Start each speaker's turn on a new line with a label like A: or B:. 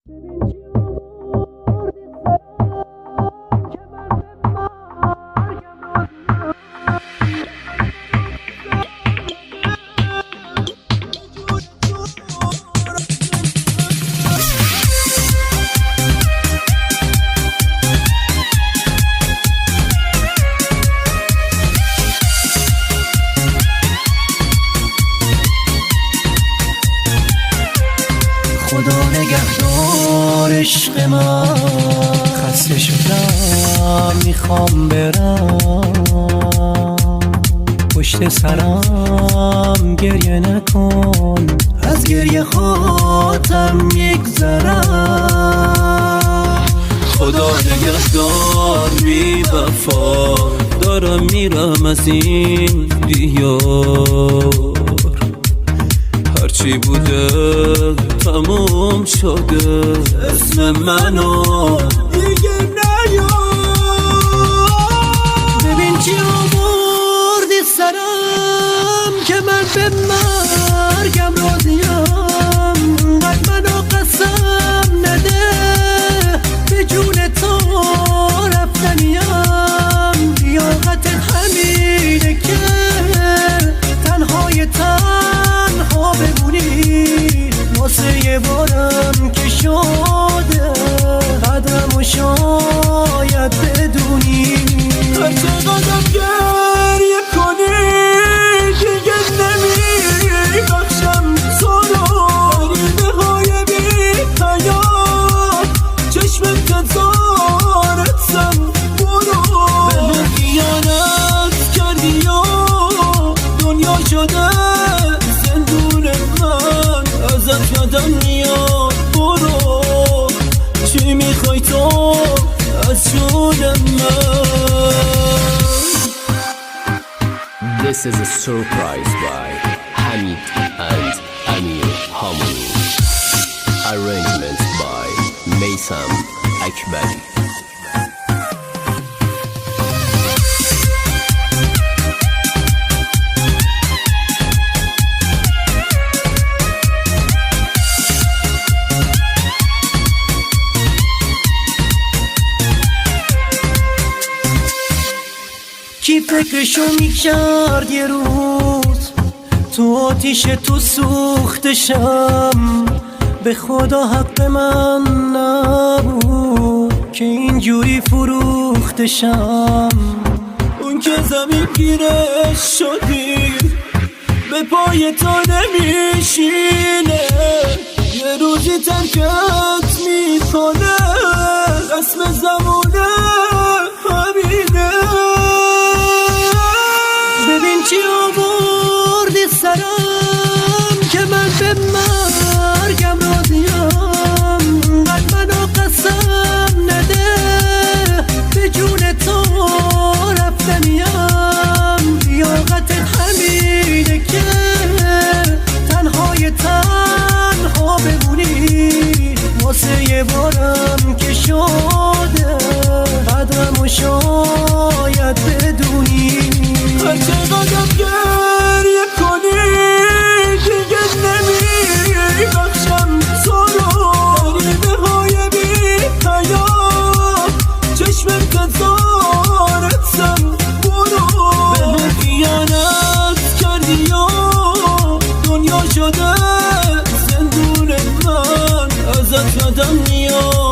A: خدا نگهدار عشق من، خسته شدم میخوام برم، پشت سرم گریه نکن، از گریه خاطرم میگذرم.
B: خدا نگهدار بی وفا، دارم میرم از این دیار، هرچی بوده تموم شده، اسم منو دیگه نیار.
A: ببین چی آوردی سرم که من به مرگم راضیم، قد منو قسم نده به جون تو رفتنیم، لیاقتت همینه که تنهای تنها بمونی، واسه یه بارم که شده قدرمو شاید بدونی.
B: هر چقدرم گریه کنی دیگه نمیبخشم تو رو، غریبه های بی حیات چشمت تزارتم، برو به من خیانت کردی و دنیا شده زندون من، ازت یادم میاد، برو چی میخوای تو از جون من.
C: This is a surprise by Hamid and Amir Harmony. Arrangement by Maysam Akbari.
A: کی فکرشو میکرد یه روز تو آتیش تو سوختشم، به خدا حق من نبود که اینجوری فروختشم.
B: اون که زمین گیرش شدی به پای تو نمیشینه، یه روزی ترکت میکنه، اسم زمونه همینه.
A: ببین چی آوردی سرم که من به مرگم راضیم، قد منو قسم نده به جون تو رفتنیم، لیاقتت همینه که تنهای تنها بمونی، واسه یه بارم که شده قدرمو شاید بدونی.
B: هر چقدرم گریه کنی دیگه نمیبخشم تو رو، غریبه های بی حیات چشمت تزارتم، برو به من خیانت کردی و دنیا شده زندون من، ازت یادم میاد،